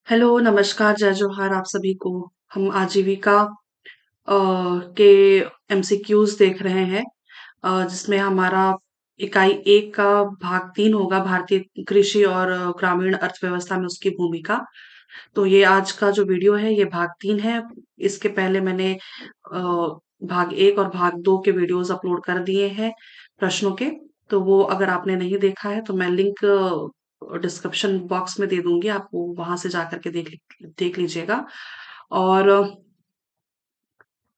Hello, नमस्कार, जय जोहार आप सभी को। हम आजीविका के एमसीक्यूज देख रहे हैं जिसमें हमारा इकाई 1 का भाग 3 होगा भारतीय कृषि और ग्रामीण अर्थव्यवस्था में उसकी भूमिका। तो ये आज का जो वीडियो है ये भाग 3 है। इसके पहले मैंने भाग 1 और भाग 2 के वीडियोस अपलोड कर दिए हैं प्रश्नों के। तो वो अगर आपने नहीं देखा है तो मैं लिंक डिस्क्रिप्शन बॉक्स में दे दूंगी, आप वो वहां से जाकर के देख लीजिएगा। और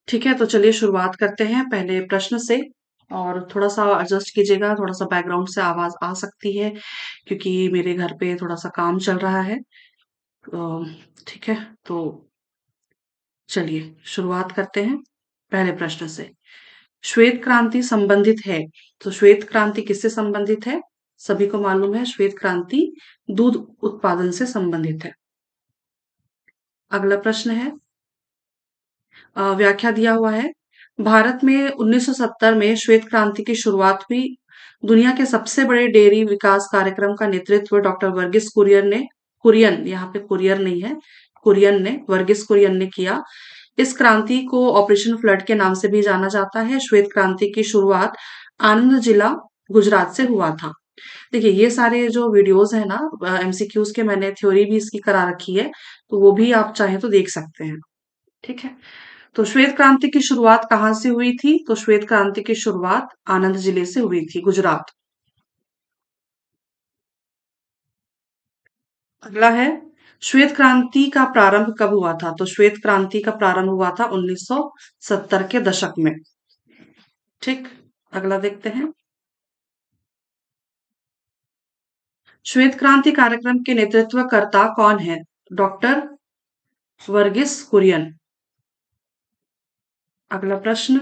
ठीक है, तो चलिए शुरुआत करते हैं पहले प्रश्न से। और थोड़ा सा एडजस्ट कीजिएगा, थोड़ा सा बैकग्राउंड से आवाज आ सकती है क्योंकि मेरे घर पे थोड़ा सा काम चल रहा है। ठीक है, तो चलिए शुरुआत करते हैं पहले प्रश्न से। श्वेत क्रांति संबंधित है, तो श्वेत क्रांति किससे संबंधित है? सभी को मालूम है, श्वेत क्रांति दूध उत्पादन से संबंधित है। अगला प्रश्न है, व्याख्या दिया हुआ है। भारत में 1970 में श्वेत क्रांति की शुरुआत हुई। दुनिया के सबसे बड़े डेयरी विकास कार्यक्रम का नेतृत्व डॉक्टर वर्गीस कुरियन, यहाँ पे कुरियर नहीं है, वर्गीस कुरियन ने किया। इस क्रांति को ऑपरेशन फ्लड के नाम से भी जाना जाता है। श्वेत क्रांति की शुरुआत आनंद जिला, गुजरात से हुआ था। देखिए, ये सारे जो वीडियोस है ना एमसीक्यूज के, मैंने थ्योरी भी इसकी करा रखी है, तो वो भी आप चाहें तो देख सकते हैं। ठीक है, तो श्वेत क्रांति की शुरुआत कहाँ से हुई थी? तो श्वेत क्रांति की शुरुआत आनंद जिले से हुई थी, गुजरात। अगला है, श्वेत क्रांति का प्रारंभ कब हुआ था? तो श्वेत क्रांति का प्रारंभ हुआ था 1970 के दशक में। ठीक, अगला देखते हैं। श्वेत क्रांति कार्यक्रम के नेतृत्वकर्ता कौन है? डॉक्टर वर्गीस कुरियन। अगला प्रश्न,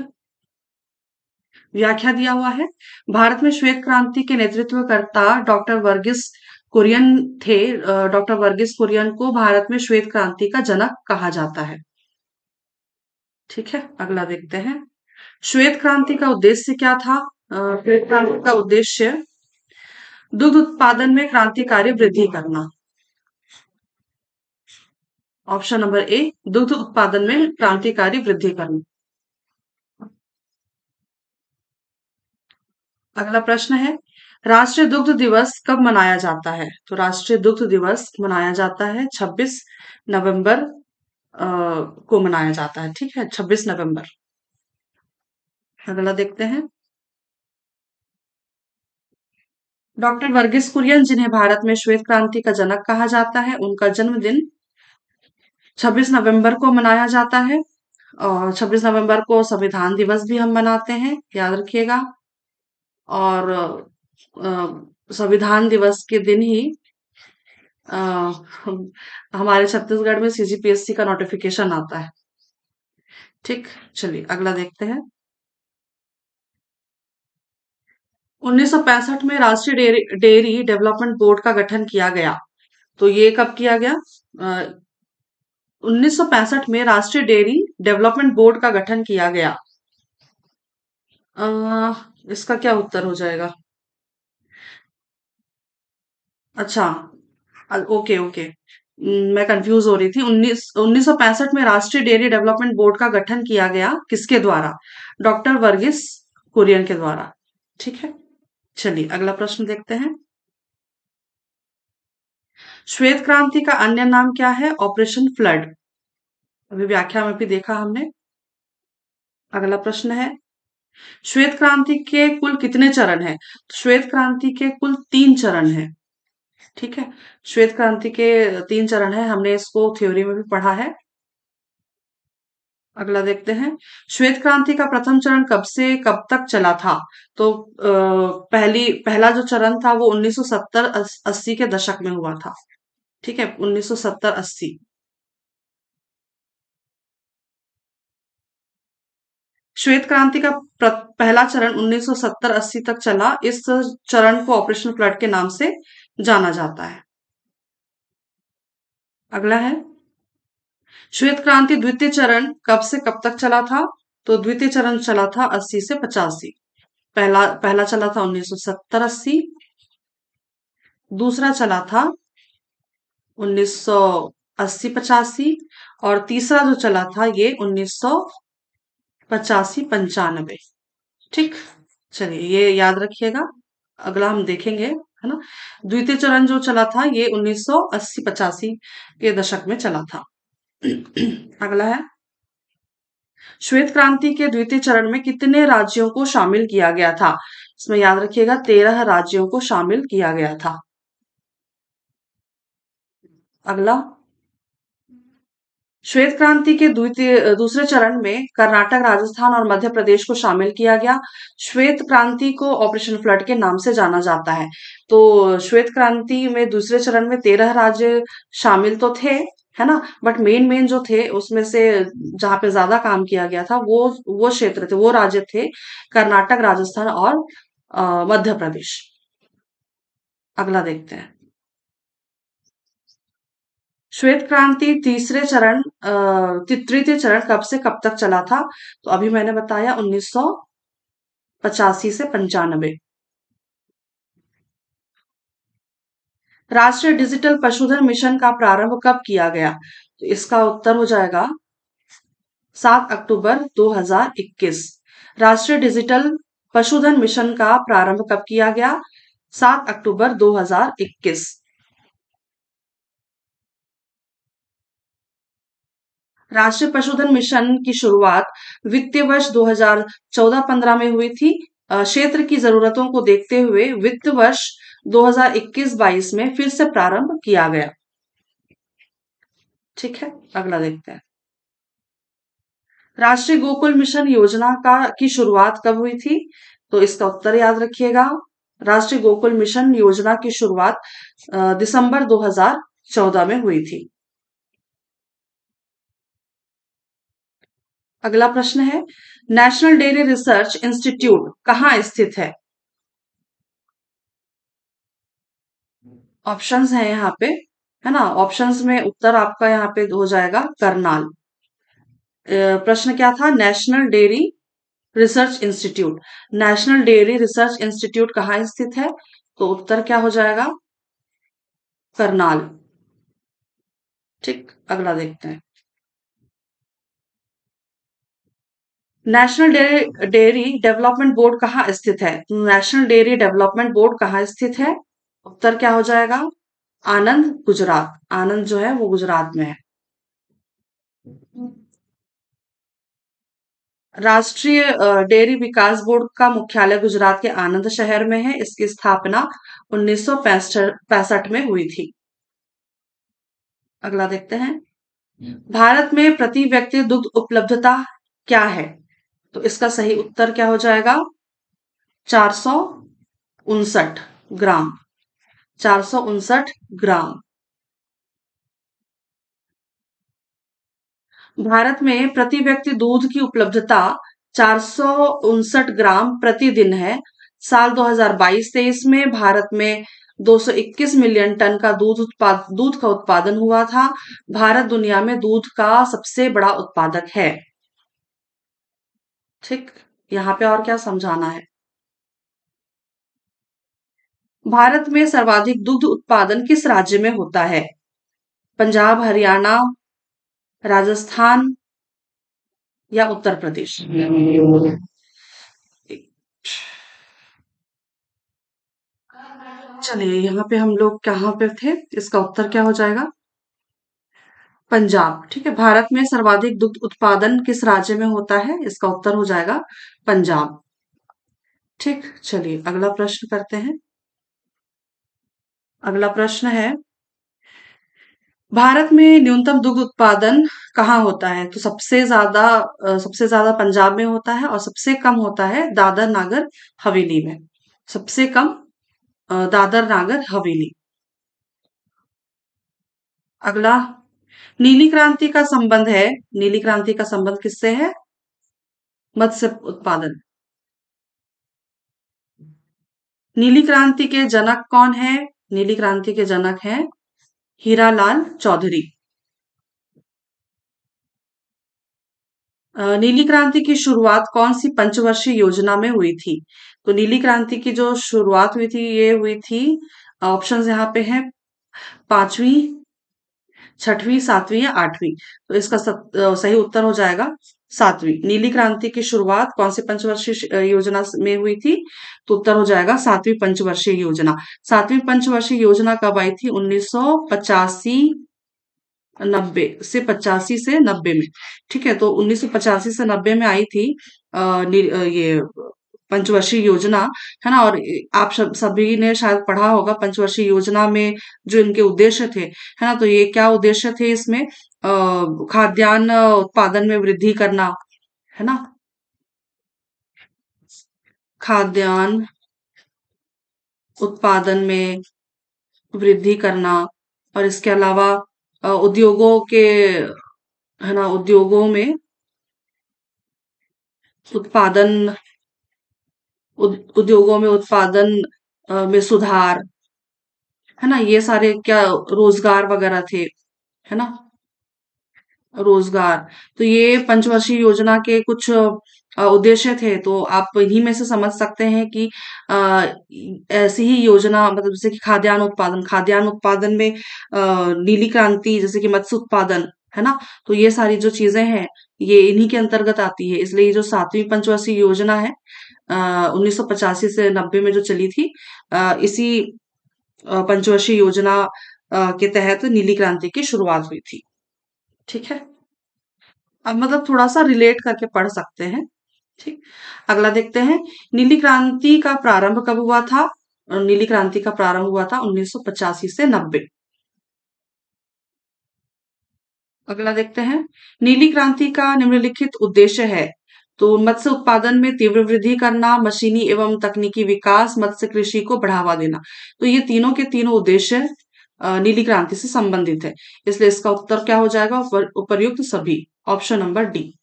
व्याख्या दिया हुआ है। भारत में श्वेत क्रांति के नेतृत्वकर्ता डॉक्टर वर्गीस कुरियन थे। डॉक्टर वर्गीस कुरियन को भारत में श्वेत क्रांति का जनक कहा जाता है। ठीक है, अगला देखते हैं। श्वेत क्रांति का उद्देश्य क्या था? श्वेत क्रांति का उद्देश्य दुग्ध उत्पादन में क्रांतिकारी वृद्धि करना। ऑप्शन नंबर ए, दुग्ध उत्पादन में क्रांतिकारी वृद्धि करना। अगला प्रश्न है, राष्ट्रीय दुग्ध दिवस कब मनाया जाता है? तो राष्ट्रीय दुग्ध दिवस मनाया जाता है 26 नवंबर को मनाया जाता है। ठीक है, 26 नवंबर। अगला देखते हैं। डॉक्टर वर्गीस कुरियन, जिन्हें भारत में श्वेत क्रांति का जनक कहा जाता है, उनका जन्मदिन 26 नवंबर को मनाया जाता है। और 26 नवंबर को संविधान दिवस भी हम मनाते हैं, याद रखिएगा। और संविधान दिवस के दिन ही अ, हमारे छत्तीसगढ़ में सीजीपीएससी का नोटिफिकेशन आता है। ठीक, चलिए अगला देखते हैं। 1965 में राष्ट्रीय डेयरी डेवलपमेंट बोर्ड का गठन किया गया। तो ये कब किया गया? 1965 में राष्ट्रीय डेयरी डेवलपमेंट बोर्ड का गठन किया गया। अ, इसका क्या उत्तर हो जाएगा? अच्छा, ओके ओके, मैं कंफ्यूज हो रही थी। 1965 में राष्ट्रीय डेयरी डेवलपमेंट बोर्ड का गठन किया गया, किसके द्वारा? डॉक्टर वर्गीस कुरियन के द्वारा। ठीक है, चलिए अगला प्रश्न देखते हैं। श्वेत क्रांति का अन्य नाम क्या है? Operation flood. अभी व्याख्या में भी देखा हमने। अगला प्रश्न है, श्वेत क्रांति के कुल कितने चरण हैं? श्वेत क्रांति के कुल 3 चरण हैं। ठीक है, श्वेत क्रांति के 3 चरण हैं, हमने इसको थ्योरी में भी पढ़ा है। अगला देखते हैं, श्वेत क्रांति का प्रथम चरण कब से कब तक चला था? तो पहला जो चरण था वो 1970-80 के दशक में हुआ था। ठीक है, 1970-80। श्वेत क्रांति का पहला चरण 1970-80 तक चला। इस चरण को ऑपरेशन फ्लड के नाम से जाना जाता है। अगला है, श्वेत क्रांति द्वितीय चरण कब से कब तक चला था? तो द्वितीय चरण चला था 80 से 85। पहला पहला चला था 1970-80, दूसरा चला था 1900 1980-85 और तीसरा जो चला था ये 1985-95। ठीक, चलिए ये याद रखिएगा। अगला हम देखेंगे, है ना। द्वितीय चरण जो चला था ये 1980-85 के दशक में चला था। अगला है, श्वेत क्रांति के द्वितीय चरण में कितने राज्यों को शामिल किया गया था? इसमें याद रखिएगा 13 राज्यों को शामिल किया गया था। अगला, श्वेत क्रांति के दूसरे चरण में कर्नाटक, राजस्थान और मध्य प्रदेश को शामिल किया गया। श्वेत क्रांति को ऑपरेशन फ्लड के नाम से जाना जाता है। तो श्वेत क्रांति में दूसरे चरण में 13 राज्य शामिल तो थे, है ना, बट मेन मेन जो थे उसमें से जहां पे ज्यादा काम किया गया था वो क्षेत्र थे, वो राज्य थे कर्नाटक, राजस्थान और मध्य प्रदेश। अगला देखते हैं, श्वेत क्रांति तृतीय चरण कब से कब तक चला था? तो अभी मैंने बताया 1985 से 95। राष्ट्रीय डिजिटल पशुधन मिशन का प्रारंभ कब किया गया? तो इसका उत्तर हो जाएगा 7 अक्टूबर 2021। राष्ट्रीय डिजिटल पशुधन मिशन का प्रारंभ कब किया गया? 7 अक्टूबर 2021। राष्ट्रीय पशुधन मिशन की शुरुआत वित्तीय वर्ष 2014-15 में हुई थी। क्षेत्र की जरूरतों को देखते हुए वित्त वर्ष 2021-22 में फिर से प्रारंभ किया गया। ठीक है, अगला देखते हैं, राष्ट्रीय गोकुल मिशन योजना का की शुरुआत कब हुई थी? तो इसका उत्तर याद रखिएगा, राष्ट्रीय गोकुल मिशन योजना की शुरुआत दिसंबर 2014 में हुई थी। अगला प्रश्न है, नेशनल डेयरी रिसर्च इंस्टीट्यूट कहाँ स्थित है? ऑप्शंस हैं यहाँ पे, है ना। ऑप्शंस में उत्तर आपका यहाँ पे हो जाएगा करनाल। प्रश्न क्या था? National dairy research institute. National dairy research institute कहाँ स्थित है? तो उत्तर क्या हो जाएगा? करनाल। ठीक, अगला देखते हैं, नेशनल डेयरी डेवलपमेंट बोर्ड कहाँ स्थित है? नेशनल डेयरी डेवलपमेंट बोर्ड कहाँ स्थित है? उत्तर क्या हो जाएगा? आनंद, गुजरात। आनंद जो है वो गुजरात में है। राष्ट्रीय डेयरी विकास बोर्ड का मुख्यालय गुजरात के आनंद शहर में है। इसकी स्थापना 1965 में हुई थी। अगला देखते हैं, भारत में प्रति व्यक्ति दुग्ध उपलब्धता क्या है? तो इसका सही उत्तर क्या हो जाएगा? 459 ग्राम। 459 ग्राम। भारत में प्रति व्यक्ति दूध की उपलब्धता 459 ग्राम प्रतिदिन है। साल 2022-23 में भारत में 221 मिलियन टन का दूध का उत्पादन हुआ था। भारत दुनिया में दूध का सबसे बड़ा उत्पादक है। ठीक, यहाँ पे और क्या समझाना है? भारत में सर्वाधिक दुग्ध उत्पादन किस राज्य में होता है? पंजाब, हरियाणा, राजस्थान या उत्तर प्रदेश? चलिए, यहाँ पे हम लोग कहाँ पे थे? इसका उत्तर क्या हो जाएगा? पंजाब। ठीक है, भारत में सर्वाधिक दुग्ध उत्पादन किस राज्य में होता है? इसका उत्तर हो जाएगा पंजाब। ठीक, चलिए अगला प्रश्न करते हैं। अगला प्रश्न है, भारत में न्यूनतम दुग्ध उत्पादन कहाँ होता है? तो सबसे ज्यादा पंजाब में होता है और सबसे कम होता है दादर नागर हवेली में। सबसे कम दादर नागर हवेली। अगला, नीली क्रांति का संबंध है, नीली क्रांति का संबंध किससे है? मत्स्य उत्पादन। नीली क्रांति के जनक कौन है? नीली क्रांति के जनक हैं हीरालाल चौधरी। नीली क्रांति की शुरुआत कौन सी पंचवर्षीय योजना में हुई थी? तो नीली क्रांति की जो शुरुआत हुई थी ये हुई थी, ऑप्शंस यहाँ पे हैं, 5वीं, छठवीं, सातवीं या आठवीं? तो इसका सही उत्तर हो जाएगा सातवीं। नीली क्रांति की शुरुआत कौन सी पंचवर्षीय योजना में हुई थी? तो उत्तर हो जाएगा सातवीं पंचवर्षीय योजना। सातवीं पंचवर्षीय योजना कब आई थी? 1985 90 से 85 से 90 में। ठीक है, तो 1985 से 90 में आई थी ये पंचवर्षीय योजना, है ना। और आप सभी ने शायद पढ़ा होगा पंचवर्षीय योजना में जो इनके उद्देश्य थे, है ना। तो ये क्या उद्देश्य थे इसमें? खाद्यान्न उत्पादन में वृद्धि करना, है ना। खाद्यान्न उत्पादन में वृद्धि करना, और इसके अलावा उद्योगों के, है ना, उद्योगों में उत्पादन, उद्योगों में उत्पादन में सुधार, है ना। ये सारे क्या रोजगार वगैरह थे, है ना, रोजगार। तो ये पंचवर्षीय योजना के कुछ उद्देश्य थे। तो आप इन्हीं में से समझ सकते हैं कि ऐसी ही योजना, मतलब जैसे कि खाद्यान्न उत्पादन में नीली क्रांति, जैसे कि मत्स्य उत्पादन, है ना। तो ये सारी जो चीजें हैं, ये इन्हीं के अंतर्गत आती है। इसलिए ये जो सातवीं पंचवर्षीय योजना है, 1985 से 90 में जो चली थी, इसी पंचवर्षीय योजना के तहत नीली क्रांति की शुरुआत हुई थी। ठीक है, अब मतलब थोड़ा सा रिलेट करके पढ़ सकते हैं। ठीक, अगला देखते हैं। नीली क्रांति का प्रारंभ कब हुआ था? नीली क्रांति का प्रारंभ हुआ था 1985 से 90। अगला देखते हैं। नीली क्रांति का निम्नलिखित उद्देश्य है। तो मत्स्य उत्पादन में तीव्र वृद्धि करना, मशीनी एवं तकनीकी विकास, मत्स्य कृषि को बढ़ावा देना। तो ये तीनों के तीनों उद्देश्य नीली क्रांति से संबंधित है। इसलिए इसका उत्तर क्या हो जाएगा? उपर्युक्त सभी, ऑप्शन नंबर डी।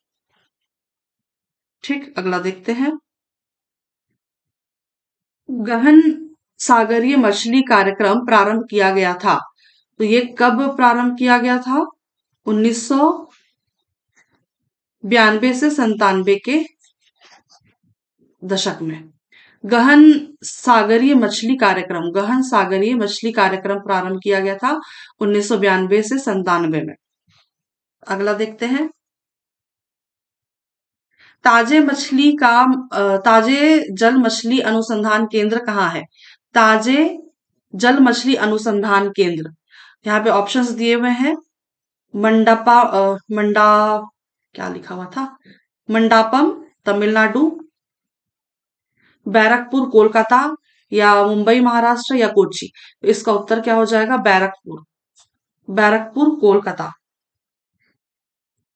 ठीक, अगला देखते हैं। गहन सागरीय मछली कार्यक्रम प्रारंभ किया गया था। तो ये कब प्रारंभ किया गया था? 1992 से 97 के दशक में। गहन सागरीय मछली कार्यक्रम प्रारंभ किया गया था 1992 से 97 में। अगला देखते हैं। ताजे जल मछली अनुसंधान केंद्र कहाँ है? ताजे जल मछली अनुसंधान केंद्र, यहाँ पे ऑप्शंस दिए हुए हैं। मंडपा मंडा क्या लिखा हुआ था? मंडापम तमिलनाडु, बैरकपुर कोलकाता, या मुंबई महाराष्ट्र, या कोच्चि। तो इसका उत्तर क्या हो जाएगा? बैरकपुर, बैरकपुर कोलकाता।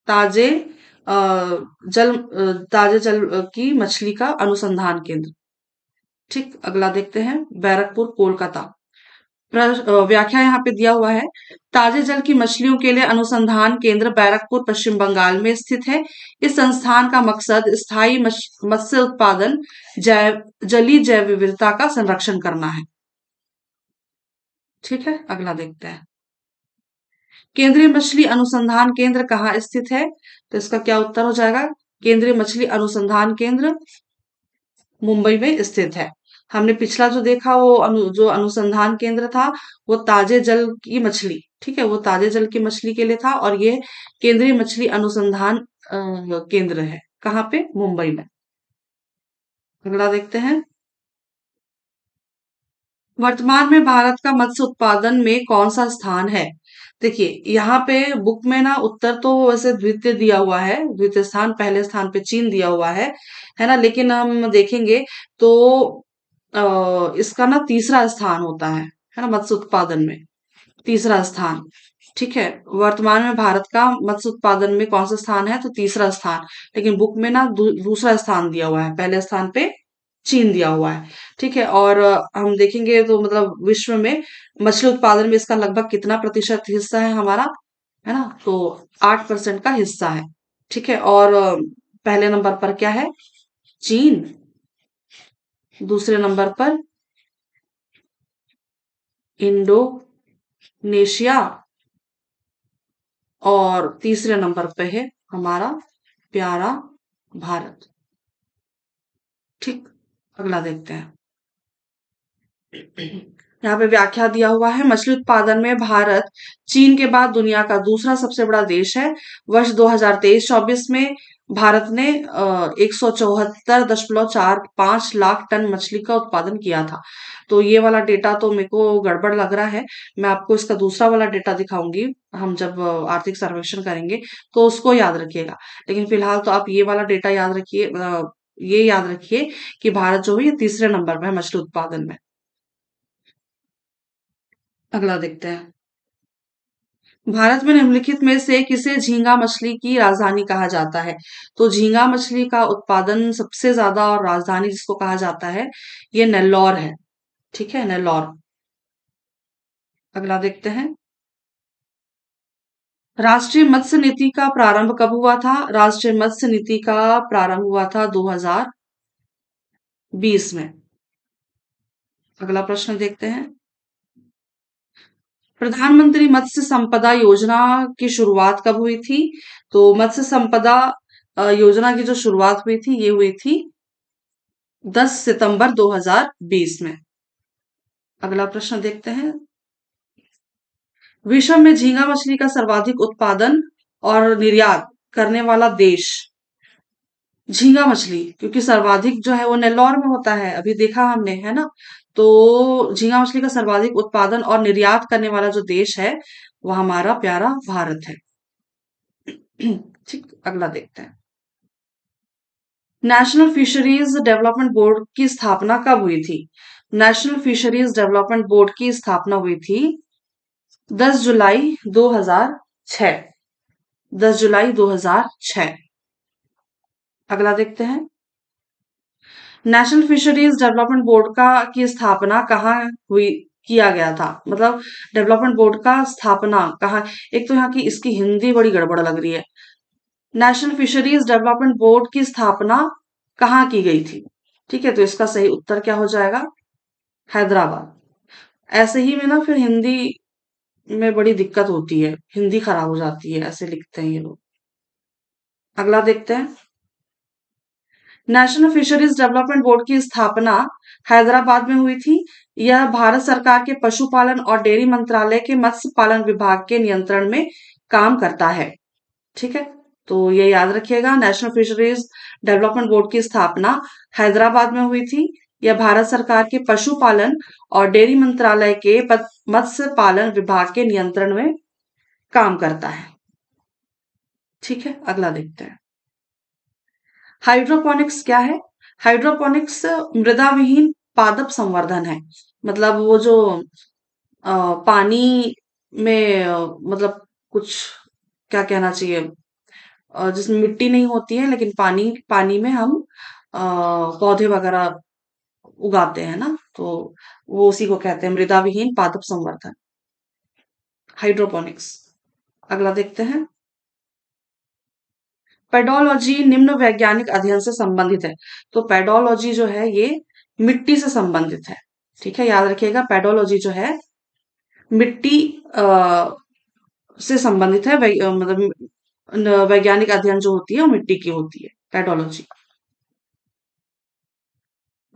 ताजे ताजे जल की मछली का अनुसंधान केंद्र। ठीक, अगला देखते हैं। बैरकपुर कोलकाता। व्याख्या यहाँ पे दिया हुआ है। ताजे जल की मछलियों के लिए अनुसंधान केंद्र बैरकपुर पश्चिम बंगाल में स्थित है। इस संस्थान का मकसद स्थायी मत्स्य उत्पादन, जलीय जैव विविधता का संरक्षण करना है। ठीक है, अगला देखते हैं। केंद्रीय मछली अनुसंधान केंद्र कहाँ स्थित है? तो इसका क्या उत्तर हो जाएगा? केंद्रीय मछली अनुसंधान केंद्र मुंबई में स्थित है। हमने पिछला जो देखा वो जो अनुसंधान केंद्र था, वो ताजे जल की मछली, ठीक है, वो ताजे जल की मछली के लिए था। और ये केंद्रीय मछली अनुसंधान केंद्र है। कहाँ पे? मुंबई में। अगला देखते हैं। वर्तमान में भारत का मत्स्य उत्पादन में कौन सा स्थान है? देखिए, यहाँ पे बुक में ना उत्तर तो वैसे द्वितीय दिया हुआ है, द्वितीय स्थान, पहले स्थान पे चीन दिया हुआ है ना। लेकिन हम देखेंगे तो इसका ना तीसरा स्थान होता है ना, मत्स्य उत्पादन में तीसरा स्थान। ठीक है, वर्तमान में भारत का मत्स्य उत्पादन में कौन सा स्थान है? तो तीसरा स्थान। लेकिन बुक में ना दूसरा स्थान दिया हुआ है, पहले स्थान पे चीन दिया हुआ है। ठीक है, और हम देखेंगे तो मतलब विश्व में मछली उत्पादन में इसका लगभग कितना प्रतिशत हिस्सा है हमारा, है ना। तो 8% का हिस्सा है। ठीक है, और पहले नंबर पर क्या है? चीन। दूसरे नंबर पर इंडोनेशिया, और तीसरे नंबर पे है हमारा प्यारा भारत। ठीक, अगला देखते हैं। यहाँ पे व्याख्या दिया हुआ है, मछली उत्पादन में भारत चीन के बाद दुनिया का दूसरा सबसे बड़ा देश है। वर्ष 2023-24 में भारत ने 174.45 लाख टन मछली का उत्पादन किया था। तो ये वाला डेटा तो मेरे को गड़बड़ लग रहा है। मैं आपको इसका दूसरा वाला डेटा दिखाऊंगी, हम जब आर्थिक सर्वेक्षण करेंगे तो उसको याद रखिएगा। लेकिन फिलहाल तो आप ये वाला डेटा याद रखिए, ये याद रखिए कि भारत जो है ये तीसरे नंबर पर है मछली उत्पादन में। अगला देखते हैं। भारत में निम्नलिखित में से किसे झींगा मछली की राजधानी कहा जाता है? तो झींगा मछली का उत्पादन सबसे ज्यादा और राजधानी जिसको कहा जाता है, ये नेल्लौर है। ठीक है, नेल्लौर। अगला देखते हैं। राष्ट्रीय मत्स्य नीति का प्रारंभ कब हुआ था? राष्ट्रीय मत्स्य नीति का प्रारंभ हुआ था 2020 में। अगला प्रश्न देखते हैं। प्रधानमंत्री मत्स्य संपदा योजना की शुरुआत कब हुई थी? तो मत्स्य संपदा योजना की जो शुरुआत हुई थी ये हुई थी 10 सितंबर 2020 में। अगला प्रश्न देखते हैं। विश्व में झींगा मछली का सर्वाधिक उत्पादन और निर्यात करने वाला देश, झींगा मछली क्योंकि सर्वाधिक जो है वो नेल्लौर में होता है, अभी देखा हमने, है ना? तो झींगा मछली का सर्वाधिक उत्पादन और निर्यात करने वाला जो देश है वो हमारा प्यारा भारत है। ठीक, अगला देखते हैं। नेशनल फिशरीज डेवलपमेंट बोर्ड की स्थापना कब हुई थी? नेशनल फिशरीज डेवलपमेंट बोर्ड की स्थापना हुई थी 10 जुलाई 2006। 10 जुलाई 2006। अगला देखते हैं। नेशनल फिशरीज डेवलपमेंट बोर्ड का की स्थापना कहाँ हुई, किया गया था? मतलब डेवलपमेंट बोर्ड का स्थापना कहाँ? एक तो यहाँ की इसकी हिंदी बड़ी गड़बड़ लग रही है। नेशनल फिशरीज डेवलपमेंट बोर्ड की स्थापना कहाँ की गई थी? ठीक है, तो इसका सही उत्तर क्या हो जाएगा? हैदराबाद। ऐसे ही में ना फिर हिंदी में बड़ी दिक्कत होती है, हिंदी खराब हो जाती है, ऐसे लिखते हैं ये लोग। अगला देखते हैं। नेशनल फिशरीज डेवलपमेंट बोर्ड की स्थापना हैदराबाद में हुई थी। यह भारत सरकार के पशुपालन और डेयरी मंत्रालय के मत्स्य पालन विभाग के नियंत्रण में काम करता है। ठीक है, तो ये याद रखिएगा, नेशनल फिशरीज डेवलपमेंट बोर्ड की स्थापना हैदराबाद में हुई थी। यह भारत सरकार के पशुपालन और डेयरी मंत्रालय के मत्स्य पालन विभाग के नियंत्रण में काम करता है। ठीक है, अगला देखते हैं। हाइड्रोपोनिक्स क्या है? हाइड्रोपोनिक्स मृदा विहीन पादप संवर्धन है। मतलब वो जो पानी में मतलब कुछ, क्या कहना चाहिए, जिसमें मिट्टी नहीं होती है लेकिन पानी पानी में हम पौधे वगैरह उगाते हैं ना, तो वो उसी को कहते हैं मृदा विहीन पादप संवर्धन, हाइड्रोपोनिक्स। अगला देखते हैं। पेडोलॉजी निम्न वैज्ञानिक अध्ययन से संबंधित है। तो पेडोलॉजी जो है ये मिट्टी से संबंधित है। ठीक है, याद रखिएगा, पेडोलॉजी जो है मिट्टी से संबंधित है। मतलब वैज्ञानिक अध्ययन जो होती है वो मिट्टी की होती है, पेडोलॉजी।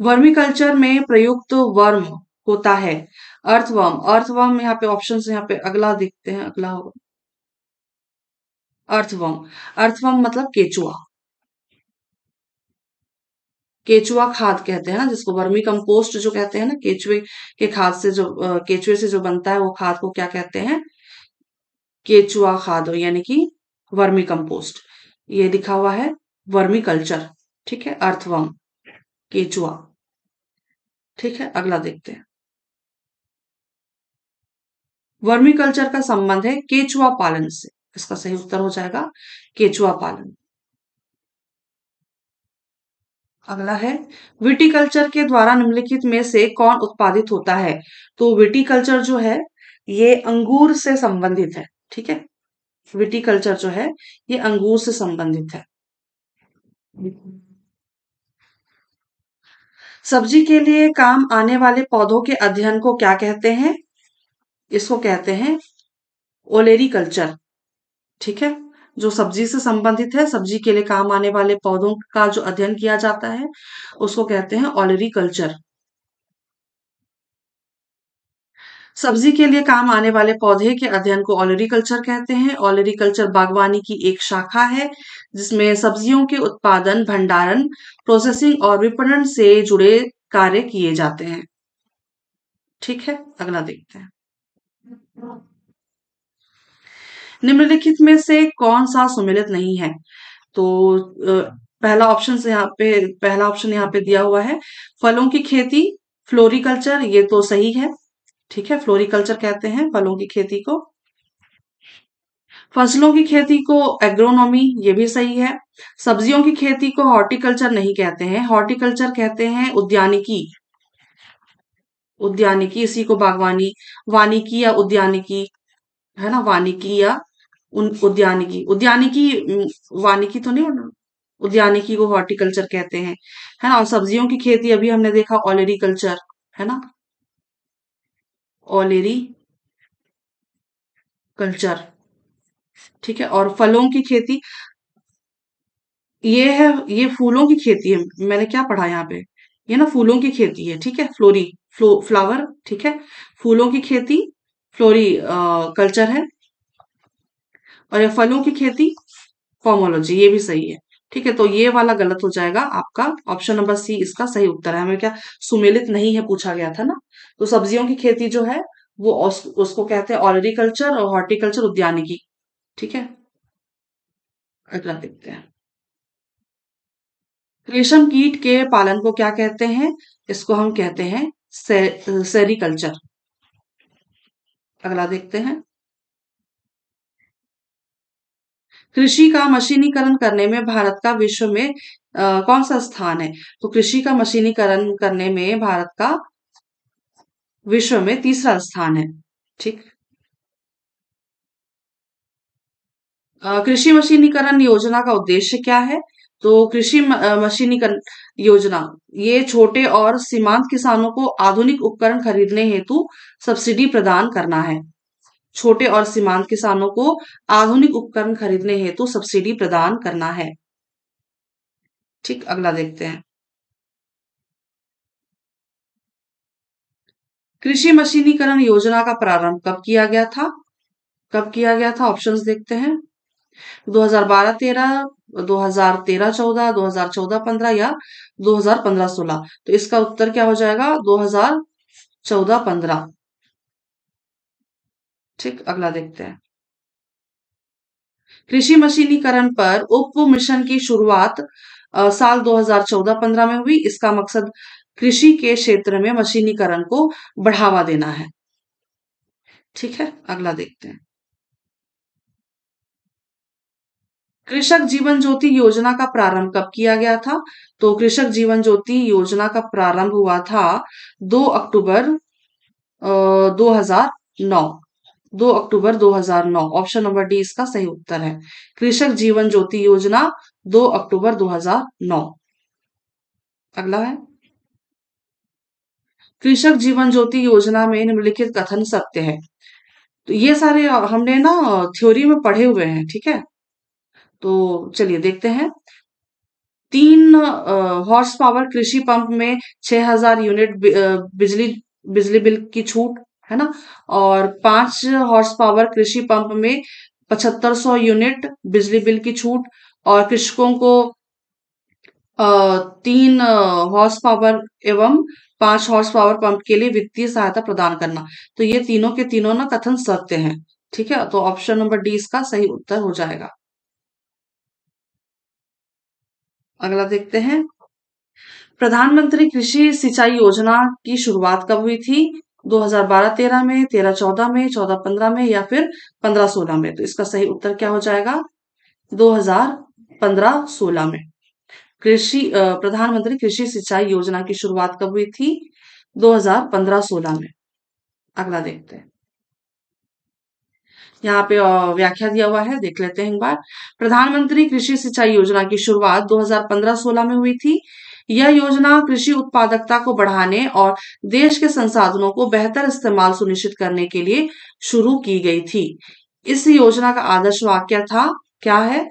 वर्मी कल्चर में प्रयुक्त वर्म होता है अर्थवर्म। अर्थवर्म यहाँ पे ऑप्शन यहाँ पे अगला देखते हैं, अगला होगा अर्थवर्म। अर्थवर्म मतलब केचुआ। केचुआ खाद कहते हैं ना जिसको, वर्मी कंपोस्ट जो कहते हैं ना, केचुए के खाद से जो केचुए से जो बनता है वो खाद को क्या कहते हैं? केचुआ खाद, यानी कि वर्मी कंपोस्ट। ये लिखा हुआ है वर्मी कल्चर। ठीक है, अर्थवर्म, केचुआ। ठीक है, अगला देखते हैं। वर्मी कल्चर का संबंध है केचुआ पालन से। इसका सही उत्तर हो जाएगा केचुआ पालन। अगला है, विटिकल्चर के द्वारा निम्नलिखित में से कौन उत्पादित होता है? तो विटिकल्चर जो है ये अंगूर से संबंधित है। ठीक है, विटिकल्चर जो है ये अंगूर से संबंधित है। सब्जी के लिए काम आने वाले पौधों के अध्ययन को क्या कहते हैं? इसको कहते हैं ओलेरी कल्चर। ठीक है, जो सब्जी से संबंधित है, सब्जी के लिए काम आने वाले पौधों का जो अध्ययन किया जाता है उसको कहते हैं ओलेरी कल्चर। सब्जी के लिए काम आने वाले पौधे के अध्ययन को ऑलरिकल्चर कहते हैं। ऑलरिकल्चर बागवानी की एक शाखा है जिसमें सब्जियों के उत्पादन, भंडारण, प्रोसेसिंग और विपणन से जुड़े कार्य किए जाते हैं। ठीक है, अगला देखते हैं। निम्नलिखित में से कौन सा सुमेलित नहीं है? तो पहला ऑप्शन यहाँ पे दिया हुआ है, फलों की खेती, फ्लोरिकल्चर, ये तो सही है। ठीक है, फ्लोरिकल्चर कहते हैं फलों की खेती को। फसलों की खेती को एग्रोनॉमी, ये भी सही है। सब्जियों की खेती को हॉर्टिकल्चर नहीं कहते हैं, हॉर्टिकल्चर कहते हैं उद्यानिकी। उद्यानिकी, इसी को बागवानी, वानिकी या उद्यानिकी, है ना, वानिकी या उद्यानिकी। उद्यानिकी वानिकी तो नहीं होना। उद्यानिकी को हॉर्टिकल्चर कहते हैं, है ना। और सब्जियों की खेती अभी हमने देखा ऑलरिकल्चर, है ना, ऑलेरी कल्चर। ठीक है, और फलों की खेती ये है, ये फूलों की खेती है। मैंने क्या पढ़ा यहाँ पे, ये ना फूलों की खेती है। ठीक है, फ्लावर। ठीक है, फूलों की खेती फ्लोरी कल्चर है। और ये फलों की खेती पोमोलॉजी, ये भी सही है। ठीक है, तो ये वाला गलत हो जाएगा आपका। ऑप्शन नंबर सी इसका सही उत्तर है। हमें क्या सुमेलित नहीं है पूछा गया था ना। तो सब्जियों की खेती जो है वो उसको कहते हैं ऑलरिकल्चर, और हॉर्टिकल्चर उद्यानिकी। ठीक है, अगला देखते हैं। रेशम कीट के पालन को क्या कहते हैं? इसको हम कहते हैं सेरिकल्चर। अगला देखते हैं। कृषि का मशीनीकरण करने में भारत का विश्व में कौन सा स्थान है? तो कृषि का मशीनीकरण करने में भारत का विश्व में तीसरा स्थान है। ठीक। कृषि मशीनीकरण योजना का उद्देश्य क्या है? तो कृषि मशीनीकरण योजना ये छोटे और सीमांत किसानों को आधुनिक उपकरण खरीदने हेतु सब्सिडी प्रदान करना है। छोटे और सीमांत किसानों को आधुनिक उपकरण खरीदने हेतु सब्सिडी प्रदान करना है। ठीक, अगला देखते हैं। कृषि मशीनीकरण योजना का प्रारंभ कब किया गया था? कब किया गया था? ऑप्शंस देखते हैं। 2012-13, 2013-14, 2014-15 या 2015-16। तो इसका उत्तर क्या हो जाएगा? 2014-15। ठीक, अगला देखते हैं। कृषि मशीनीकरण पर उप मिशन की शुरुआत साल 2014-15 में हुई। इसका मकसद कृषि के क्षेत्र में मशीनीकरण को बढ़ावा देना है। ठीक है, अगला देखते हैं। कृषक जीवन ज्योति योजना का प्रारंभ कब किया गया था? तो कृषक जीवन ज्योति योजना का प्रारंभ हुआ था 2 अक्टूबर 2009। 2 अक्टूबर 2009, ऑप्शन नंबर डी इसका सही उत्तर है। कृषक जीवन ज्योति योजना 2 अक्टूबर 2009। अगला है। कृषक जीवन ज्योति योजना में निम्नलिखित कथन सत्य है। तो ये सारे हमने ना थ्योरी में पढ़े हुए हैं। ठीक है, तो चलिए देखते हैं। 3 हॉर्स पावर कृषि पंप में 6,000 यूनिट बिजली बिजली बिल की छूट, है ना। और 5 हॉर्स पावर कृषि पंप में 7,500 यूनिट बिजली बिल की छूट। और कृषकों को 3 हॉर्स पावर एवं 5 हॉर्स पावर पंप के लिए वित्तीय सहायता प्रदान करना। तो ये तीनों के तीनों ना कथन सत्य हैं। ठीक है, तो ऑप्शन नंबर डी इसका सही उत्तर हो जाएगा। अगला देखते हैं। प्रधानमंत्री कृषि सिंचाई योजना की शुरुआत कब हुई थी? 2012-13 में, 13-14 में, 14-15 में या फिर 15-16 में? तो इसका सही उत्तर क्या हो जाएगा? 2015-16 में। प्रधानमंत्री कृषि सिंचाई योजना की शुरुआत कब हुई थी? 2015-16 में। अगला देखते हैं। यहाँ पे व्याख्या दिया हुआ है, देख लेते हैं एक बार। प्रधानमंत्री कृषि सिंचाई योजना की शुरुआत 2015-16 में हुई थी। यह योजना कृषि उत्पादकता को बढ़ाने और देश के संसाधनों को बेहतर इस्तेमाल सुनिश्चित करने के लिए शुरू की गई थी। इस योजना का आदर्श वाक्य था, क्या है?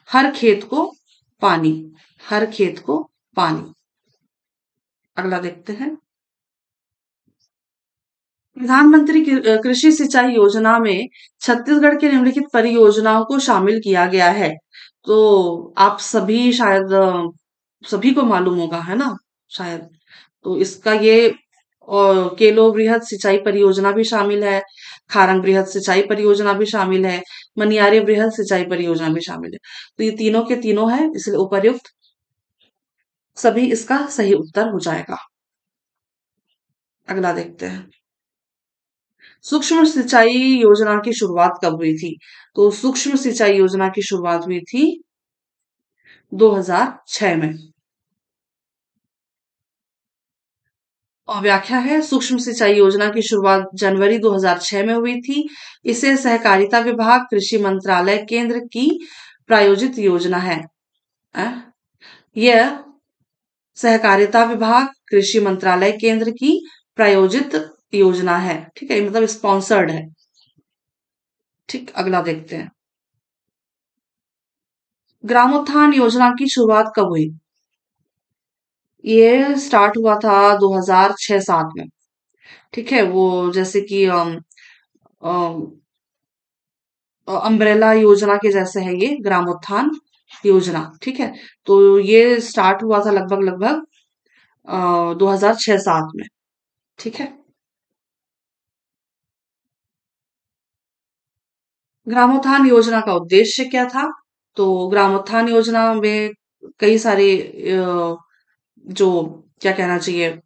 हर खेत को पानी। हर खेत को पानी। अगला देखते हैं। प्रधानमंत्री कृषि सिंचाई योजना में छत्तीसगढ़ के निम्नलिखित परियोजनाओं को शामिल किया गया है। तो आप सभी शायद सभी को मालूम होगा, है ना? शायद। तो इसका ये केलो वृहद सिंचाई परियोजना भी शामिल है, खारंग वृहद सिंचाई परियोजना भी शामिल है, मनियारी वृहद सिंचाई परियोजना भी शामिल है। तो ये तीनों के तीनों है, इसलिए उपर्युक्त सभी इसका सही उत्तर हो जाएगा। अगला देखते हैं। सूक्ष्म सिंचाई योजना की शुरुआत कब हुई थी? तो सूक्ष्म सिंचाई योजना की शुरुआत हुई थी 2006 में। और व्याख्या है, सूक्ष्म सिंचाई योजना की शुरुआत जनवरी 2006 में हुई थी। इसे सहकारिता विभाग, कृषि मंत्रालय, केंद्र की प्रायोजित योजना है। अ? यह सहकारिता विभाग, कृषि मंत्रालय, केंद्र की प्रायोजित योजना है। ठीक है, मतलब स्पॉन्सर्ड है। ठीक, अगला देखते हैं। ग्रामोत्थान योजना की शुरुआत कब हुई? ये स्टार्ट हुआ था 2006-7 में। ठीक है, वो जैसे कि अम्ब्रेला योजना के जैसे है ये ग्रामोत्थान योजना। ठीक है, तो ये स्टार्ट हुआ था लगभग लगभग 2006-7 में। ठीक है। ग्रामोत्थान योजना का उद्देश्य क्या था? तो ग्रामोत्थान योजना में कई सारे जो क्या कहना चाहिए,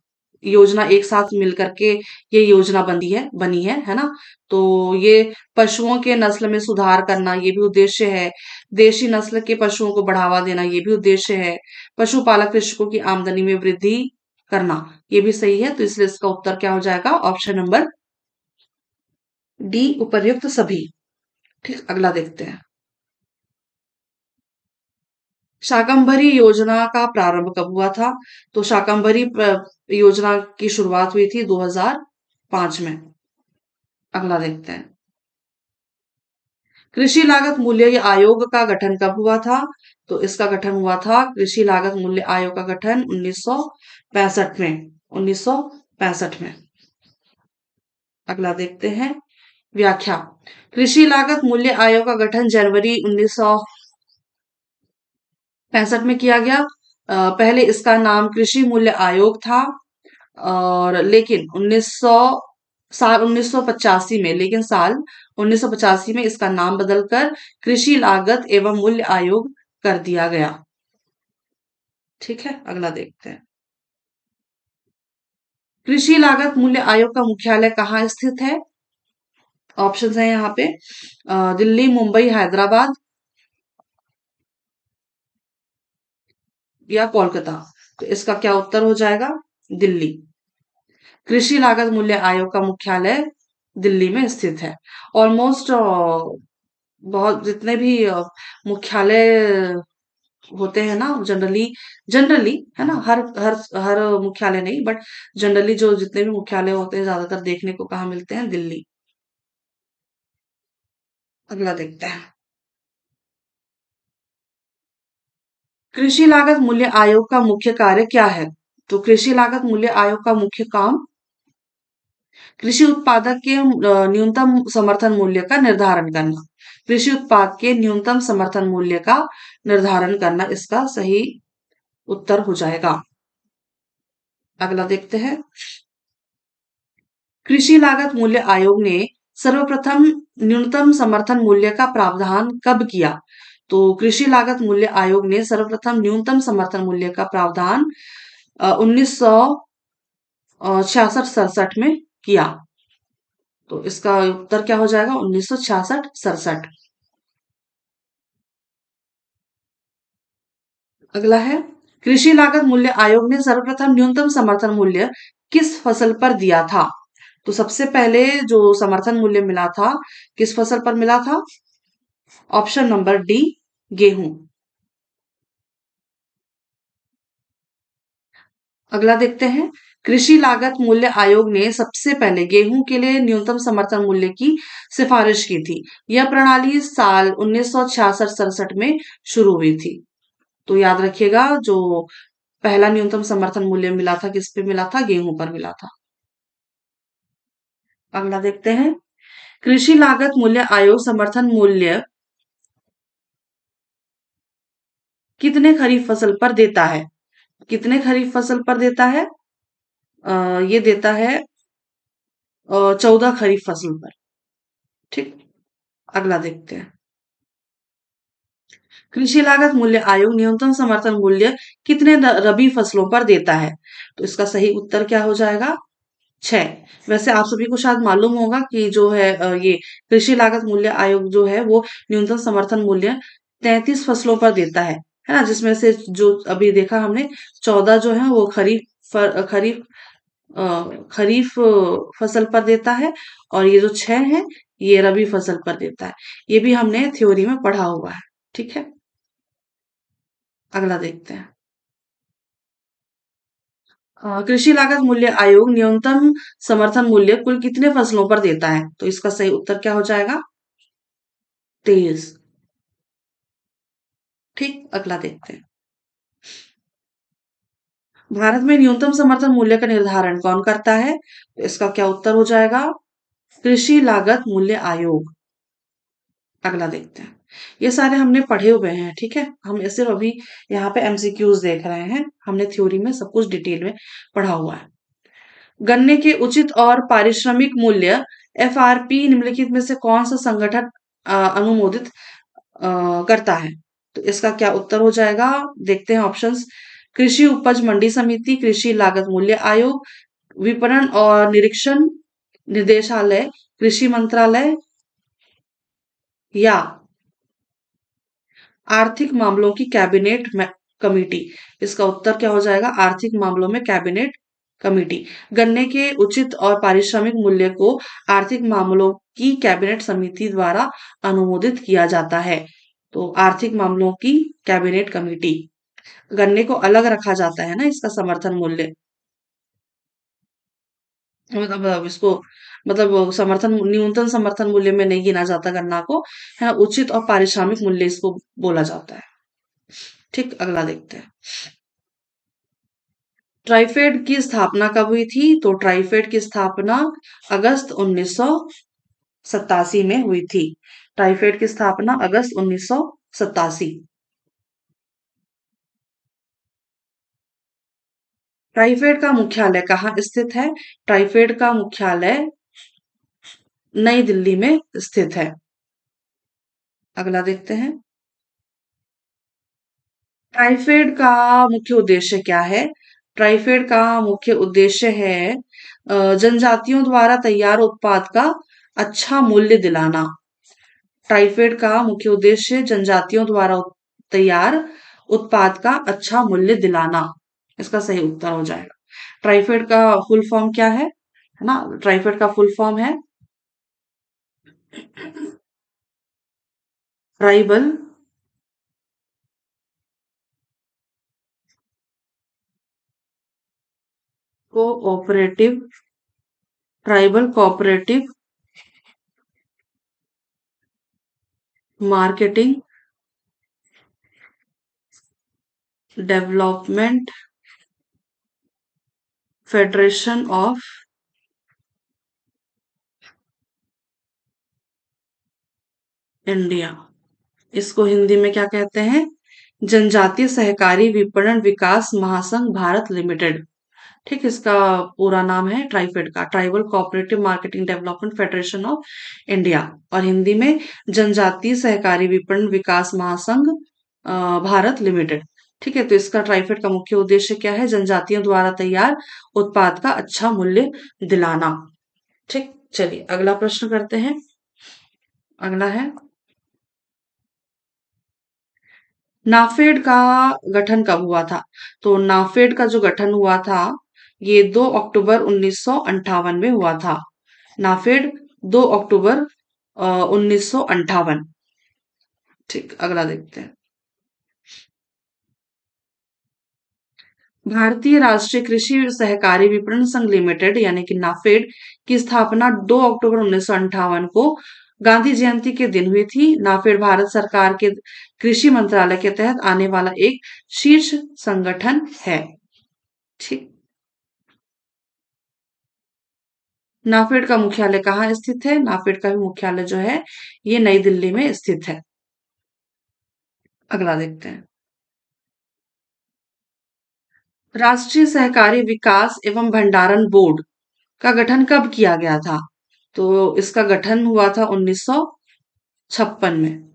योजना एक साथ मिल करके ये योजना बनी है ना? तो ये पशुओं के नस्ल में सुधार करना ये भी उद्देश्य है। देशी नस्ल के पशुओं को बढ़ावा देना ये भी उद्देश्य है। पशुपालक कृषकों की आमदनी में वृद्धि करना ये भी सही है। तो इसलिए इसका उत्तर क्या हो जाएगा? ऑप्शन नंबर डी, उपर्युक्त सभी। ठीक, अगला देखते हैं। शाकंभरी योजना का प्रारंभ कब हुआ था? तो योजना की शुरुआत हुई थी 2005 में। अगला देखते हैं। कृषि लागत मूल्य आयोग का गठन कब हुआ था? तो इसका गठन हुआ था, कृषि लागत मूल्य आयोग का गठन 1965 में। 1965 में। अगला देखते हैं। व्याख्या। कृषि लागत मूल्य आयोग का गठन जनवरी 1965 में किया गया। पहले इसका नाम कृषि मूल्य आयोग था, और लेकिन 1985 में इसका नाम बदलकर कृषि लागत एवं मूल्य आयोग कर दिया गया। ठीक है, अगला देखते हैं। कृषि लागत मूल्य आयोग का मुख्यालय कहाँ स्थित है? ऑप्शन है यहाँ पे, दिल्ली, मुंबई, हैदराबाद या कोलकाता। तो इसका क्या उत्तर हो जाएगा? दिल्ली। कृषि लागत मूल्य आयोग का मुख्यालय दिल्ली में स्थित है। ऑलमोस्ट बहुत जितने भी मुख्यालय होते हैं ना, जनरली जनरली है ना, हर हर हर मुख्यालय नहीं, बट जनरली जो जितने भी मुख्यालय होते हैं ज्यादातर देखने को कहाँ मिलते हैं? दिल्ली। अगला देखते हैं। कृषि लागत मूल्य आयोग का मुख्य कार्य क्या है? तो कृषि लागत मूल्य आयोग का मुख्य काम कृषि उत्पादक के न्यूनतम समर्थन मूल्य का निर्धारण करना। कृषि उत्पाद के न्यूनतम समर्थन मूल्य का निर्धारण करना इसका सही उत्तर हो जाएगा। अगला देखते हैं। कृषि लागत मूल्य आयोग ने सर्वप्रथम न्यूनतम समर्थन मूल्य का प्रावधान कब किया? तो कृषि लागत मूल्य आयोग ने सर्वप्रथम न्यूनतम समर्थन मूल्य का प्रावधान 1966-67 में किया। तो इसका उत्तर क्या हो जाएगा? 1966-67। अगला है, कृषि लागत मूल्य आयोग ने सर्वप्रथम न्यूनतम समर्थन मूल्य किस फसल पर दिया था? तो सबसे पहले जो समर्थन मूल्य मिला था, किस फसल पर मिला था? ऑप्शन नंबर डी, गेहूं। अगला देखते हैं। कृषि लागत मूल्य आयोग ने सबसे पहले गेहूं के लिए न्यूनतम समर्थन मूल्य की सिफारिश की थी। यह प्रणाली साल 1966-67 में शुरू हुई थी। तो याद रखिएगा, जो पहला न्यूनतम समर्थन मूल्य मिला था किस पे मिला था? गेहूं पर मिला था। अगला देखते हैं। कृषि लागत मूल्य आयोग समर्थन मूल्य कितने खरीफ फसल पर देता है? कितने खरीफ फसल पर देता है? ये देता है 14 खरीफ फसल पर। ठीक। अगला देखते हैं। कृषि लागत मूल्य आयोग न्यूनतम समर्थन मूल्य कितने रबी फसलों पर देता है? तो इसका सही उत्तर क्या हो जाएगा? 6। वैसे आप सभी को शायद मालूम होगा कि जो है ये कृषि लागत मूल्य आयोग जो है वो न्यूनतम समर्थन मूल्य 33 फसलों पर देता है ना? जिसमें से जो अभी देखा हमने 14 जो है वो खरीफ फसल पर देता है, और ये जो 6 है ये रबी फसल पर देता है। ये भी हमने थ्योरी में पढ़ा हुआ है। ठीक है। अगला देखते हैं। कृषि लागत मूल्य आयोग न्यूनतम समर्थन मूल्य कुल कितने फसलों पर देता है? तो इसका सही उत्तर क्या हो जाएगा? 23। ठीक। अगला देखते हैं। भारत में न्यूनतम समर्थन मूल्य का निर्धारण कौन करता है? तो इसका क्या उत्तर हो जाएगा? कृषि लागत मूल्य आयोग। अगला देखते हैं। ये सारे हमने पढ़े हुए हैं। ठीक है। हम सिर्फ अभी यहाँ पे एमसीक्यूज देख रहे हैं। हमने थ्योरी में सब कुछ डिटेल में पढ़ा हुआ है। गन्ने के उचित और पारिश्रमिक मूल्य एफआरपी निम्नलिखित में से कौन सा संगठन अनुमोदित करता है? तो इसका क्या उत्तर हो जाएगा? देखते हैं ऑप्शंस। कृषि उपज मंडी समिति, कृषि लागत मूल्य आयोग, विपणन और निरीक्षण निदेशालय, कृषि मंत्रालय, या आर्थिक मामलों की कमेटी। इसका उत्तर क्या हो जाएगा? आर्थिक मामलों में कैबिनेट कमेटी। गन्ने के उचित और पारिश्रमिक मूल्य को आर्थिक मामलों की कैबिनेट समिति द्वारा अनुमोदित किया जाता है। तो आर्थिक मामलों की कैबिनेट कमेटी। गन्ने को अलग रखा जाता है ना इसका समर्थन मूल्य। मतलब इसको मतलब वो समर्थन न्यूनतम समर्थन मूल्य में नहीं गिना जाता गन्ना को, है ना? उचित और पारिश्रमिक मूल्य इसको बोला जाता है। ठीक। अगला देखते हैं। ट्राइफेड की स्थापना कब हुई थी? तो ट्राइफेड की स्थापना अगस्त 1987 में हुई थी। ट्राइफेड की स्थापना अगस्त 1987। ट्राइफेड का मुख्यालय कहाँ स्थित है? ट्राइफेड का मुख्यालय नई दिल्ली में स्थित है। अगला देखते हैं। ट्राइफेड का मुख्य उद्देश्य क्या है? ट्राइफेड का मुख्य उद्देश्य है जनजातियों द्वारा तैयार उत्पाद का अच्छा मूल्य दिलाना। ट्राइफेड का मुख्य उद्देश्य जनजातियों द्वारा तैयार उत्पाद का अच्छा मूल्य दिलाना। इसका सही उत्तर हो जाएगा। ट्राइफेड का फुल फॉर्म क्या है ना? ट्राइफेड का फुल फॉर्म है tribal cooperative tribal cooperative marketing development federation of India. इसको हिंदी में क्या कहते हैं? जनजातीय सहकारी विपणन विकास महासंघ भारत लिमिटेड। ठीक। इसका पूरा नाम है ट्राइफेड का tribal cooperative marketing development federation of India, और हिंदी में जनजातीय सहकारी विपणन विकास महासंघ भारत लिमिटेड। ठीक है। तो इसका ट्राइफेड का मुख्य उद्देश्य क्या है? जनजातियों द्वारा तैयार उत्पाद का अच्छा मूल्य दिलाना। ठीक। चलिए अगला प्रश्न करते हैं। अगला है, नाफेड का गठन कब हुआ था? तो नाफेड का जो गठन हुआ था ये 2 अक्टूबर 1958 में हुआ था। नाफेड 2 अक्टूबर 1958। ठीक। अगला देखते हैं। भारतीय राष्ट्रीय कृषि सहकारी विपणन संघ लिमिटेड यानी कि नाफेड की स्थापना 2 अक्टूबर 1958 को गांधी जयंती के दिन हुई थी। नाफेड भारत सरकार के कृषि मंत्रालय के तहत आने वाला एक शीर्ष संगठन है। ठीक। नाफेड का मुख्यालय कहाँ स्थित है? नाफेड का भी मुख्यालय जो है ये नई दिल्ली में स्थित है। अगला देखते हैं। राष्ट्रीय सहकारी विकास एवं भंडारण बोर्ड का गठन कब किया गया था? तो इसका गठन हुआ था 1956 में।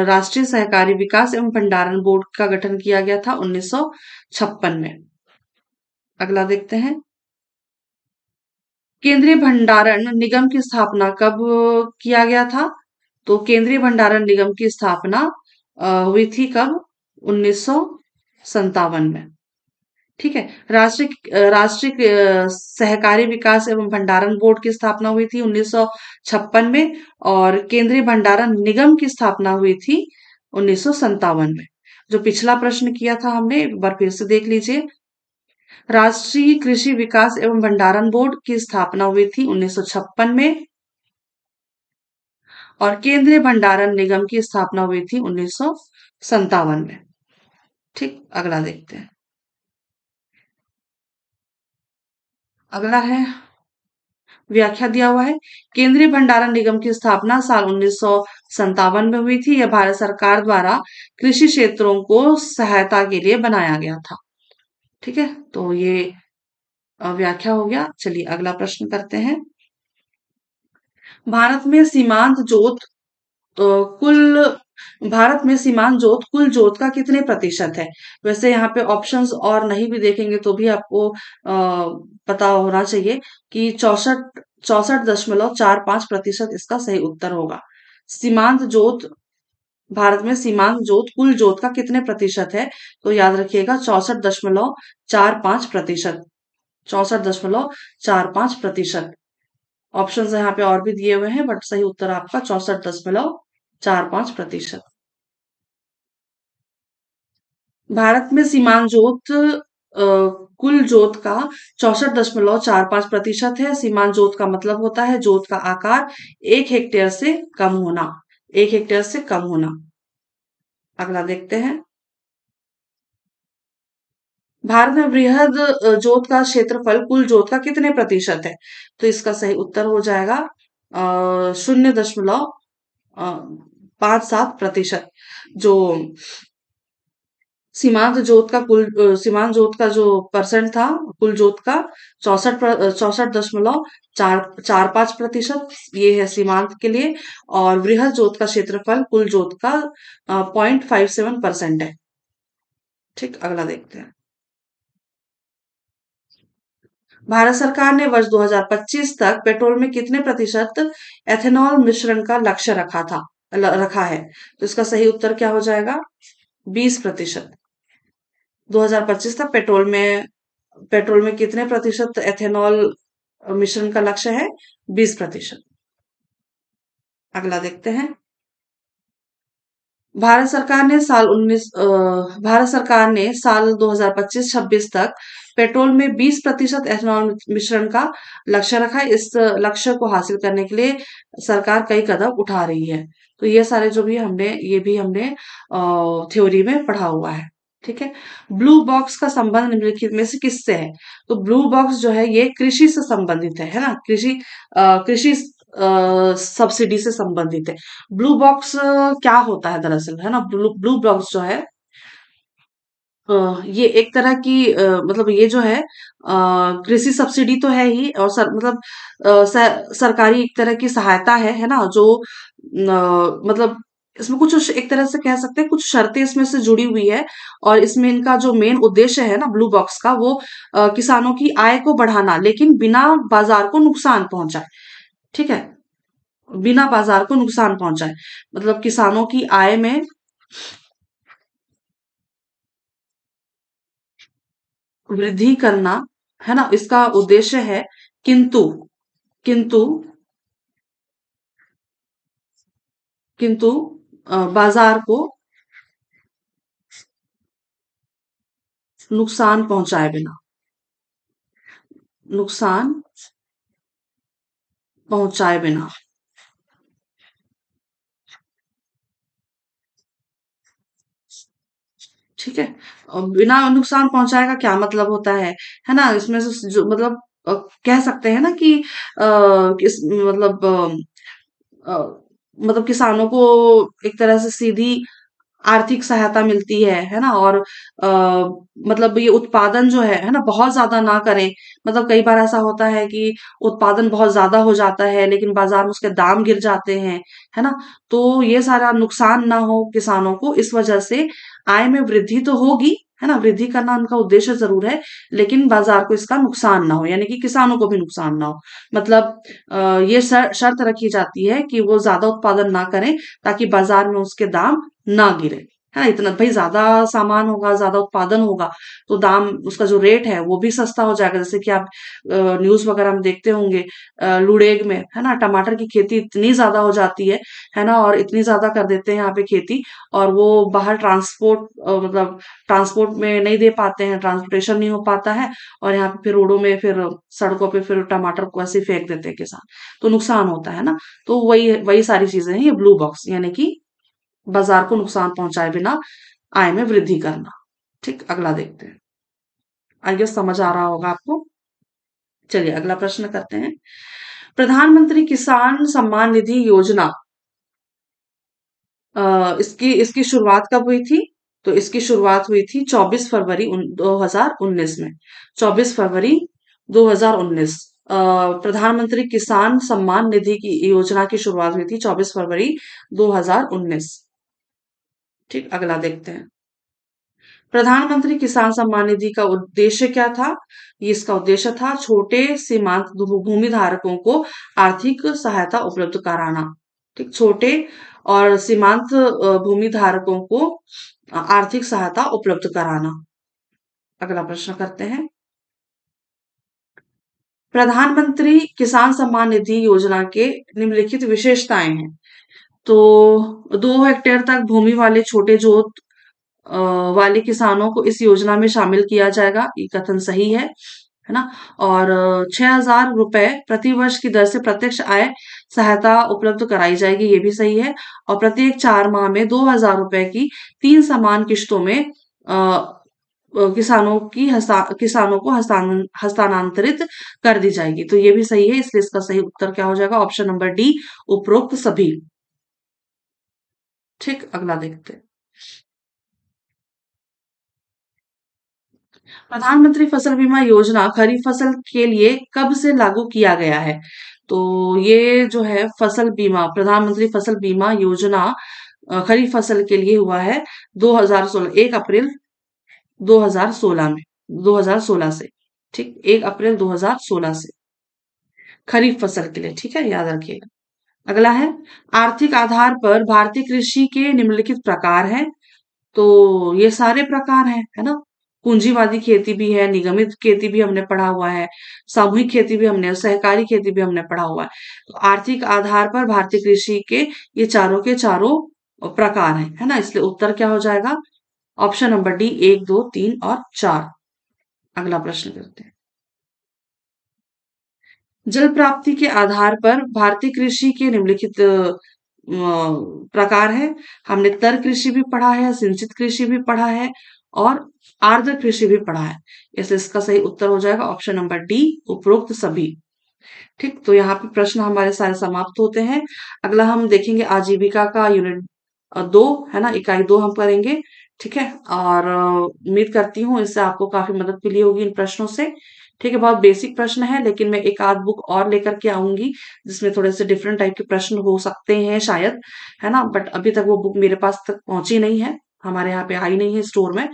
राष्ट्रीय सहकारी विकास एवं भंडारण बोर्ड का गठन किया गया था 1956 में। अगला देखते हैं। केंद्रीय भंडारण निगम की स्थापना कब किया गया था? तो केंद्रीय भंडारण निगम की स्थापना हुई थी कब? 1957 में। ठीक है। राष्ट्रीय सहकारी विकास एवं भंडारण बोर्ड की स्थापना हुई थी 1956 में, और केंद्रीय भंडारण निगम की स्थापना हुई थी 1957 में। जो पिछला प्रश्न किया था हमने, एक बार फिर से देख लीजिए। राष्ट्रीय कृषि विकास एवं भंडारण बोर्ड की स्थापना हुई थी 1956 में, और केंद्रीय भंडारण निगम की स्थापना हुई थी 1957 में। ठीक, अगला देखते हैं। अगला है, व्याख्या दिया हुआ है। केंद्रीय भंडारण निगम की स्थापना साल 1957 में हुई थी। यह भारत सरकार द्वारा कृषि क्षेत्रों को सहायता के लिए बनाया गया था। ठीक है, तो ये व्याख्या हो गया। चलिए अगला प्रश्न करते हैं। भारत में सीमांत जोत अ, कुल भारत में सीमांत जोत कुल जोत का कितने प्रतिशत है? वैसे यहाँ पे ऑप्शंस और नहीं भी देखेंगे तो भी आपको पता होना चाहिए कि 64.45% इसका सही उत्तर होगा। सीमांत जोत, भारत में सीमांत जोत कुल जोत का कितने प्रतिशत है? तो याद रखिएगा 64.45%। 64.45%। ऑप्शन यहाँ पे और भी दिए हुए हैं, बट सही उत्तर आपका 64.45%। भारत में सीमांत जोत कुल जोत का 64.45% है। सीमांत जोत का मतलब होता है जोत का आकार 1 हेक्टेयर से कम होना। 1 हेक्टेयर से कम होना। अगला देखते हैं। भारत में बृहद जोत का क्षेत्रफल कुल जोत का कितने प्रतिशत है? तो इसका सही उत्तर हो जाएगा 0.57%। जो सीमांत जोत का जो परसेंट था कुल जोत का, 64.45%, ये है सीमांत के लिए। और वृहद जोत का क्षेत्रफल कुल जोत का 0.57% है। ठीक, अगला देखते हैं। भारत सरकार ने वर्ष 2025 तक पेट्रोल में कितने प्रतिशत एथेनॉल मिश्रण का लक्ष्य रखा है? तो इसका सही उत्तर क्या हो जाएगा? 20%। 2025 तक पेट्रोल में कितने प्रतिशत एथेनॉल मिश्रण का लक्ष्य है? 20%। अगला देखते हैं। भारत सरकार ने साल 2025-26 तक पेट्रोल में 20% एथेनॉल मिश्रण का लक्ष्य रखा है। इस लक्ष्य को हासिल करने के लिए सरकार कई कदम उठा रही है। तो ये सारे जो भी हमने थ्योरी में पढ़ा हुआ है। ठीक है। ब्लू बॉक्स का संबंध निम्नलिखित में से किससे है? तो ब्लू बॉक्स जो है ये कृषि से संबंधित है ना? कृषि सब्सिडी से संबंधित है। ब्लू बॉक्स क्या होता है दरअसल, है ना? ब्लू ब्लू बॉक्स जो है ये एक तरह की मतलब ये जो है कृषि सब्सिडी तो है ही, और मतलब सरकारी एक तरह की सहायता है ना? जो मतलब इसमें कुछ एक तरह से कह सकते हैं कुछ शर्तें इसमें से जुड़ी हुई है। और इसमें इनका जो मेन उद्देश्य है ना ब्लू बॉक्स का, वो किसानों की आय को बढ़ाना, लेकिन बिना बाजार को नुकसान पहुंचाए। ठीक है, बिना बाजार को नुकसान पहुंचाए, मतलब किसानों की आय में वृद्धि करना, है ना? इसका उद्देश्य है। किंतु किंतु किंतु बाजार को नुकसान पहुंचाए बिना, नुकसान पहुंचाए बिना। ठीक है। और बिना नुकसान पहुंचाए का क्या मतलब होता है ना? इसमें से जो मतलब कह सकते हैं ना कि किस मतलब अ, मतलब किसानों को एक तरह से सीधी आर्थिक सहायता मिलती है ना? और मतलब ये उत्पादन जो है ना? बहुत ज़्यादा ना करें। मतलब कई बार ऐसा होता है कि उत्पादन बहुत ज़्यादा हो जाता है, लेकिन बाज़ार में उसके दाम गिर जाते हैं, है ना? तो ये सारा नुकसान ना हो किसानों को, इस वजह से आय में वृद्धि तो होगी, है ना? वृद्धि करना उनका उद्देश्य ज़रूर है, लेकिन बाज़ार को इसका नुकसान ना हो, यानी कि किसानों को भी नुकसान ना हो। मतलब ये शर्त रखी जाती है कि वो ज़्यादा उत्पादन ना करें, ताकि बाज़ार में उसके दाम ना गिरे, है ना? इतना भाई ज़्यादा सामान होगा, ज़्यादा उत्पादन होगा, तो दाम उसका जो रेट है वो भी सस्ता हो जाएगा। जैसे कि आप न्यूज़ वगैरह में देखते होंगे, लुड़ेग में, है ना? टमाटर की खेती इतनी ज़्यादा हो जाती है ना? और इतनी ज़्यादा कर देते हैं यहाँ पे खेती, और वो बाहर मतलब ट्रांसपोर्ट में नहीं दे पाते हैं, ट्रांसपोर्टेशन नहीं हो पाता है, और यहाँ पे फिर रोडों में, फिर सड़कों पे फिर टमाटर को ऐसे ही फेंक देते हैं किसान, तो नुकसान होता है ना? तो वही वही सारी चीज़ें हैं ये ब्लू बॉक्स, यानी कि बाजार को नुकसान पहुंचाए बिना आय में वृद्धि करना। ठीक, अगला देखते हैं। आई गेस समझ आ रहा होगा आपको। चलिए अगला प्रश्न करते हैं। प्रधानमंत्री किसान सम्मान निधि योजना, इसकी इसकी शुरुआत कब हुई थी? तो इसकी शुरुआत हुई थी 24 फरवरी 2019 में। 24 फरवरी 2019, प्रधानमंत्री किसान सम्मान निधि की योजना की शुरुआत हुई थी 24 फरवरी 2019। ठीक, अगला देखते हैं। प्रधानमंत्री किसान सम्मान निधि का उद्देश्य क्या था? ये इसका उद्देश्य था छोटे सीमांत भूमि धारकों को आर्थिक सहायता उपलब्ध कराना। ठीक, छोटे और सीमांत भूमि धारकों को आर्थिक सहायता उपलब्ध कराना। अगला प्रश्न करते हैं। प्रधानमंत्री किसान सम्मान निधि योजना के निम्नलिखित विशेषताएं हैं। तो 2 हेक्टेयर तक भूमि वाले छोटे जोत अ, वाले किसानों को इस योजना में शामिल किया जाएगा, ये कथन सही है ना? और 6,000 रुपए प्रति वर्ष की दर से प्रत्यक्ष आय सहायता उपलब्ध कराई जाएगी, ये भी सही है। और प्रत्येक 4 माह में 2,000 रुपए की 3 समान किश्तों में किसानों को हस्तांतरित कर दी जाएगी, तो ये भी सही है। इसलिए इसका सही उत्तर क्या हो जाएगा? ऑप्शन नंबर डी, उपरोक्त सभी। ठीक, अगला देखते हैं। प्रधानमंत्री फसल बीमा योजना खरीफ फसल के लिए कब से लागू किया गया है? तो ये जो है फसल बीमा, प्रधानमंत्री फसल बीमा योजना खरीफ फसल के लिए हुआ है 2016, 1 अप्रैल 2016 में, 2016 से। ठीक, 1 अप्रैल 2016 से खरीफ फसल के लिए, ठीक है, याद रखिएगा। अगला है, आर्थिक आधार पर भारतीय कृषि के निम्नलिखित प्रकार हैं। तो ये सारे प्रकार हैं, है ना? पूंजीवादी खेती भी है, निगमित खेती भी हमने पढ़ा हुआ है, सामूहिक खेती भी हमने, सहकारी खेती भी हमने पढ़ा हुआ है। तो आर्थिक आधार पर भारतीय कृषि के चारों प्रकार हैं, है ना? इसलिए उत्तर क्या हो जाएगा? ऑप्शन नंबर डी, 1, 2, 3 और 4। अगला प्रश्न करते हैं। जल प्राप्ति के आधार पर भारतीय कृषि के निम्नलिखित प्रकार है। हमने तर कृषि भी पढ़ा है, सिंचित कृषि भी पढ़ा है, और आर्द्र कृषि भी पढ़ा है। इसलिए इसका सही उत्तर हो जाएगा ऑप्शन नंबर डी, उपरोक्त सभी। ठीक, तो यहाँ पे प्रश्न हमारे सारे समाप्त होते हैं। अगला हम देखेंगे आजीविका का यूनिट 2, है ना? इकाई 2 हम करेंगे। ठीक है, और उम्मीद करती हूँ इससे आपको काफी मदद मिली होगी इन प्रश्नों से। ठीक है, बहुत बेसिक प्रश्न है, लेकिन मैं एक आध बुक और लेकर के आऊंगी जिसमें थोड़े से डिफरेंट टाइप के प्रश्न हो सकते हैं शायद, है ना? बट अभी तक वो बुक मेरे पास तक पहुंची नहीं है, हमारे यहाँ पे आई नहीं है स्टोर में।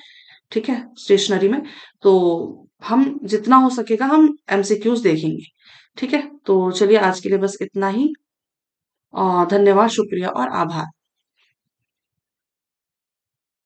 ठीक है, स्टेशनरी में। तो हम जितना हो सकेगा हम एमसीक्यूज देखेंगे। ठीक है, तो चलिए आज के लिए बस इतना ही। धन्यवाद, शुक्रिया और आभार।